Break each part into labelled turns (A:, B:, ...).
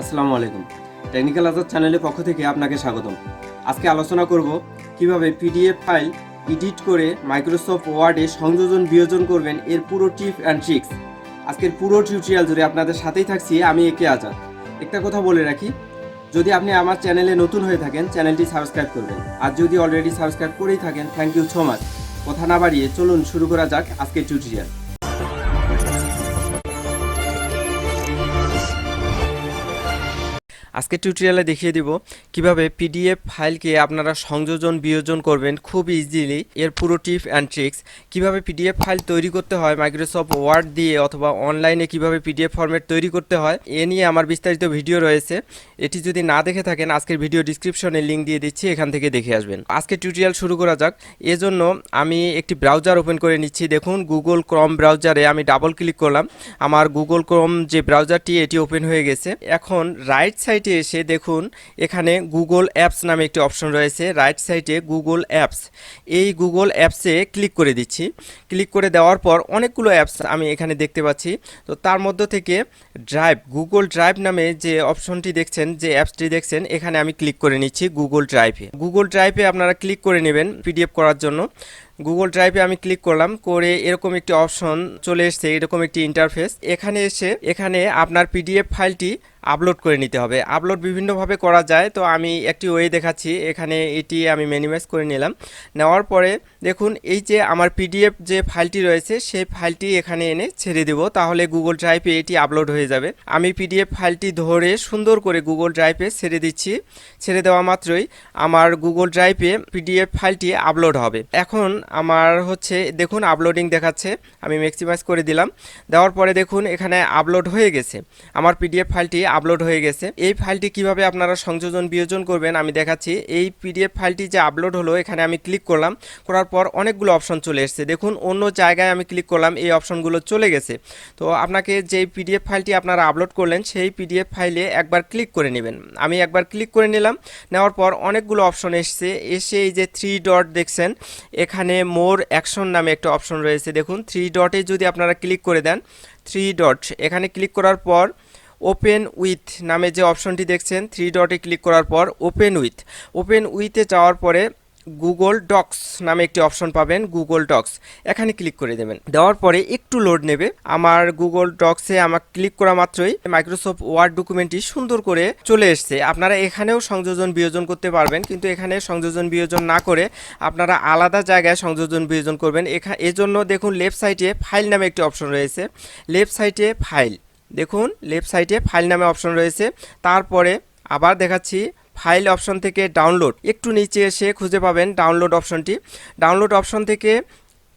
A: আসসালামু আলাইকুম। টেকনিক্যাল আজাদ চ্যানেলের পক্ষ থেকে আপনাকে স্বাগতম। আজকে আলোচনা করব কিভাবে পিডিএফ ফাইল এডিট করে মাইক্রোসফট ওয়ার্ডে সংযোজন বিয়োজন করবেন, এর পুরো টিপ অ্যান্ড ট্রিক্স। আজকের পুরো টিউটোরিয়াল জুড়ে আপনাদের সাথেই থাকছি আমি একে আজাদ। একটা কথা বলে রাখি, যদি আপনি আমার চ্যানেলে নতুন হয়ে থাকেন চ্যানেলটি সাবস্ক্রাইব করবেন, আর যদি অলরেডি সাবস্ক্রাইব করেই থাকেন থ্যাংক ইউ সো মাচ। কথা না বাড়িয়ে চলুন শুরু করা যাক আজকের টিউটোরিয়াল। আজকে টিউটোরিয়ালে দেখিয়ে দিব কিভাবে পিডিএফ ফাইলকে আপনারা সংযোজন বিয়োজন করবেন খুব ইজিলি, এর পুরো টিপ অ্যান্ড ট্রিক্স। কিভাবে পিডিএফ ফাইল তৈরি করতে হয় মাইক্রোসফট ওয়ার্ড দিয়ে, অথবা অনলাইনে কিভাবে পিডিএফ ফরম্যাট তৈরি করতে হয়, এ নিয়ে আমার বিস্তারিত ভিডিও রয়েছে। এটি যদি না দেখে থাকেন আজকের ভিডিও ডিসক্রিপশনে লিঙ্ক দিয়ে দিচ্ছি, এখান থেকে দেখে আসবেন। আজকে টিউটোরিয়াল শুরু করা যাক। এজন্য আমি একটি ব্রাউজার ওপেন করে নিচ্ছি। দেখুন গুগল ক্রোম ব্রাউজারে আমি ডাবল ক্লিক করলাম, আমার গুগল ক্রোম যে ব্রাউজারটি এটি ওপেন হয়ে গেছে। এখন রাইট সাইড এসে দেখুন এখানে গুগল অ্যাপস নামে একটি অপশন রয়েছে, রাইট সাইডে গুগল অ্যাপস। এই গুগল অ্যাপসে ক্লিক করে দিচ্ছি। ক্লিক করে দেওয়ার পর অনেকগুলো অ্যাপস আমি এখানে দেখতে পাচ্ছি। তো তার মধ্য থেকে ড্রাইভ, গুগল ড্রাইভ নামে যে অপশনটি দেখছেন, যে অ্যাপসটি দেখছেন, এখানে আমি ক্লিক করে নিচ্ছি গুগল ড্রাইভে। গুগল ড্রাইভে আপনারা ক্লিক করে নেবেন পিডিএফ করার জন্য। গুগল ড্রাইভে আমি ক্লিক করলাম, করে এরকম একটি অপশন চলে এসেছে, এরকম একটি ইন্টারফেস। এখানে এসে এখানে আপনার পিডিএফ ফাইলটি আপলোড করে নিতে হবে। আপলোড বিভিন্নভাবে করা যায়, তো আমি একটি ওয়ে দেখাচ্ছি। এখানে এটি আমি মিনিমাইজ করে নিলাম। নেওয়ার পরে দেখুন এই যে আমার পিডিএফ যে ফাইলটি রয়েছে সেই ফাইলটি এখানে এনে ছেড়ে দেব, তাহলে গুগল ড্রাইভে এটি আপলোড হয়ে যাবে। আমি পিডিএফ ফাইলটি ধরে সুন্দর করে গুগল ড্রাইভে ছেড়ে দিচ্ছি। ছেড়ে দেওয়া মাত্রই আমার গুগল ড্রাইভে পিডিএফ ফাইলটি আপলোড হবে। এখন আমার হচ্ছে দেখুন আপলোডিং দেখাচ্ছে, আমি ম্যাক্সিমাইজ করে দিলাম। দেওয়ার পরে দেখুন এখানে আপলোড হয়ে গেছে, আমার পিডিএফ ফাইলটি আপলোড হয়ে গেছে। এই ফাইলটি কিভাবে আপনারা সংযোজন বিয়োজন করবেন আমি দেখাচ্ছি। এই পিডিএফ ফাইলটি যে আপলোড হলো, এখানে আমি ক্লিক করলাম, করার পর অনেকগুলো অপশন চলে এসেছে। দেখুন অন্য জায়গায় আমি ক্লিক করলাম, এই অপশনগুলো চলে গেছে। তো আপনাকে যেই পিডিএফ ফাইলটি আপনারা আপলোড করলেন সেই পিডিএফ ফাইলে একবার ক্লিক করে নেবেন। আমি একবার ক্লিক করে নিলাম। নেওয়ার পর অনেকগুলো অপশন এসছে। এসে এই যে 3 ডট দেখছেন, এখানে মোর অ্যাকশন নামে একটা অপশন রয়েছে। দেখুন 3 ডটে যদি আপনারা ক্লিক করে দেন, 3 ডট এখানে ক্লিক করার পর ওপেন উইথ নামে যে অপশনটি দেখছেন, 3 ডটে ক্লিক করার পর ওপেন উইথে যাওয়ার পরে গুগল ডক্স নামে একটি অপশন পাবেন, গুগল ডক্স। এখানে ক্লিক করে দেবেন। দেওয়ার পরে একটু লোড নেবে। আমার গুগল ডক্সে আমার ক্লিক করা মাত্রই মাইক্রোসফট ওয়ার্ড ডকুমেন্টটি সুন্দর করে চলে এসছে। আপনারা এখানেও সংযোজন বিয়োজন করতে পারবেন, কিন্তু এখানে সংযোজন বিয়োজন না করে আপনারা আলাদা জায়গায় সংযোজন বিয়োজন করবেন। এজন্য দেখুন লেফট সাইডে ফাইল নামে একটি অপশন রয়েছে। লেফট সাইডে ফাইল, দেখুন লেফট সাইডে ফাইল নামে অপশন রয়েছে। তারপরে আবার দেখাচ্ছি, ফাইল অপশন থেকে ডাউনলোড, একটু নিচে এসে খুঁজে পাবেন ডাউনলোড অপশনটি। ডাউনলোড অপশন থেকে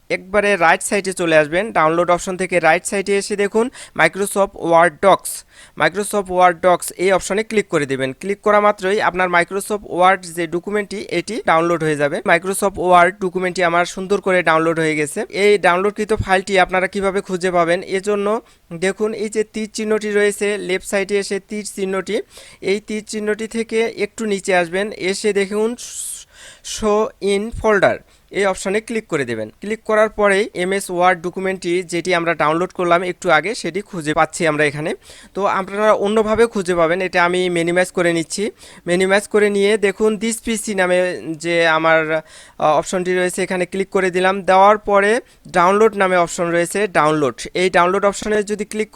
A: একবারে রাইট সাইডে চলে আসবেন। ডাউনলোড অপশন থেকে রাইট সাইডে এসে দেখুন মাইক্রোসফট ওয়ার্ড ডক্স এই অপশনে ক্লিক করে দেবেন। ক্লিক করা মাত্রই আপনার মাইক্রোসফট ওয়ার্ড যে ডকুমেন্টটি এটি ডাউনলোড হয়ে যাবে। মাইক্রোসফট ওয়ার্ড ডকুমেন্টটি আমার সুন্দর করে ডাউনলোড হয়ে গেছে। এই ডাউনলোডকৃত ফাইলটি আপনারা কিভাবে খুঁজে পাবেন, এজন্য দেখুন এই যে তীর চিহ্নটি রয়েছে লেফট সাইডে এসে তীর চিহ্নটি, এই তীর চিহ্নটি থেকে একটু নিচে আসবেন। এসে দেখুন শো ইন ফোল্ডার, এই অপশনে ক্লিক করে দেবেন। ক্লিক করার পরেই এমএস ওয়ার্ড ডকুমেন্টটি যেটি আমরা ডাউনলোড করলাম একটু আগে, সেটি খুঁজে পাচ্ছি আমরা এখানে। তো আপনারা অন্যভাবে খুঁজে পাবেন, এটা আমি মিনিমাইজ করে নিচ্ছি। মিনিমাইজ করে নিয়ে দেখুন দিস পিসি নামে যে আমার অপশনটি রয়েছে, এখানে ক্লিক করে দিলাম। দেওয়ার পরে ডাউনলোড নামে অপশন রয়েছে, এই ডাউনলোড অপশনে যদি ক্লিক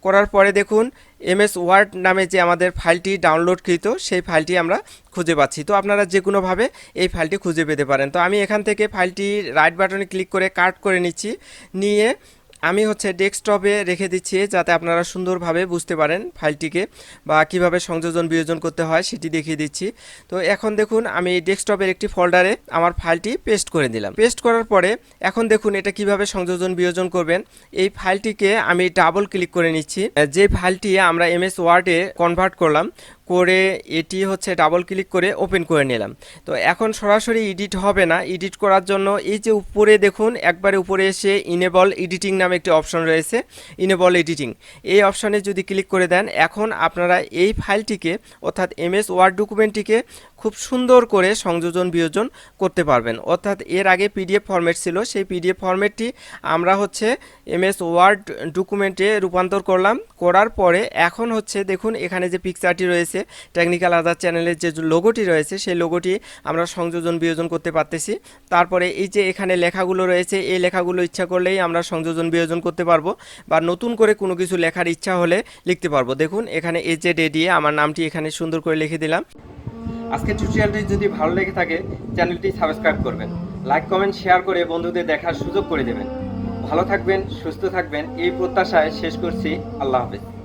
A: করার পরে দেখুন এমএস ওয়ার্ড নামে যে আমাদের ফাইলটি ডাউনলোডকৃত সেই ফাইলটি আমরা খুঁজে পাচ্ছি। তো আপনারা যে কোনোভাবে এই ফাইলটি খুঁজে পেতে পারেন। তো আমি এখান থেকে ফাইলটি রাইট বাটনে ক্লিক করে কাট করে নিচ্ছি। নিয়ে আমি হচ্ছে ডেস্কটপে রেখে দিচ্ছি, যাতে আপনারা সুন্দরভাবে বুঝতে পারেন ফাইলটিকে, বা কিভাবে সংযোজন বিয়োজন করতে হয় সেটি দেখিয়ে দিচ্ছি। তো এখন দেখুন আমি ডেস্কটপের একটি ফোল্ডারে আমার ফাইলটি পেস্ট করে দিলাম। পেস্ট করার পরে এখন দেখুন এটা কিভাবে সংযোজন বিয়োজন করবেন। এই ফাইলটিকে আমি ডাবল ক্লিক করে নিচ্ছি। যে ফাইলটি আমরা এমএস ওয়ার্ডে কনভার্ট করলাম, করে এটি হচ্ছে ডাবল ক্লিক করে ওপেন করে নিলাম। তো এখন সরাসরি এডিট হবে না। এডিট করার জন্য এই যে উপরে দেখুন একবারে উপরে এসে ইনেবল এডিটিং নামে একটি অপশন রয়েছে, ইনেবল এডিটিং, এই অপশনে যদি ক্লিক করে দেন, এখন আপনারা এই ফাইলটিকে অর্থাৎ এমএস ওয়ার্ড ডকুমেন্টটিকে খুব সুন্দর করে সংযোজন বিয়োজন করতে পারবেন। অর্থাৎ এর আগে পিডিএফ ফরম্যাট ছিল, সেই পিডিএফ ফরম্যাটটি আমরা হচ্ছে এমএস ওয়ার্ড ডকুমেন্টে রূপান্তর করলাম। করার পরে এখন হচ্ছে দেখুন এখানে যে পিকচারটি রয়েছে, টেকনিক্যাল আজাদ চ্যানেলের যে লোগোটি রয়েছে, সেই লোগোটি আমরা সংযোজন বিয়োজন করতে পারতেছি। তারপরে এই যে এখানে লেখাগুলো রয়েছে, এই লেখাগুলো ইচ্ছা করলেই আমরা সংযোজন বিয়োজন করতে পারবো, বা নতুন করে কোনো কিছু লেখার ইচ্ছা হলে লিখতে পারবো। দেখুন এখানে এজেড দিয়ে আমার নামটি এখানে সুন্দর করে লিখে দিলাম। আজকের টিউটোরিয়ালটি যদি ভালো লেগে থাকে চ্যানেলটি সাবস্ক্রাইব করবেন, লাইক কমেন্ট শেয়ার করে বন্ধুদের দেখার সুযোগ করে দেবেন। ভালো থাকবেন, সুস্থ থাকবেন, এই প্রত্যাশায় শেষ করছি। আল্লাহ হাফেজ।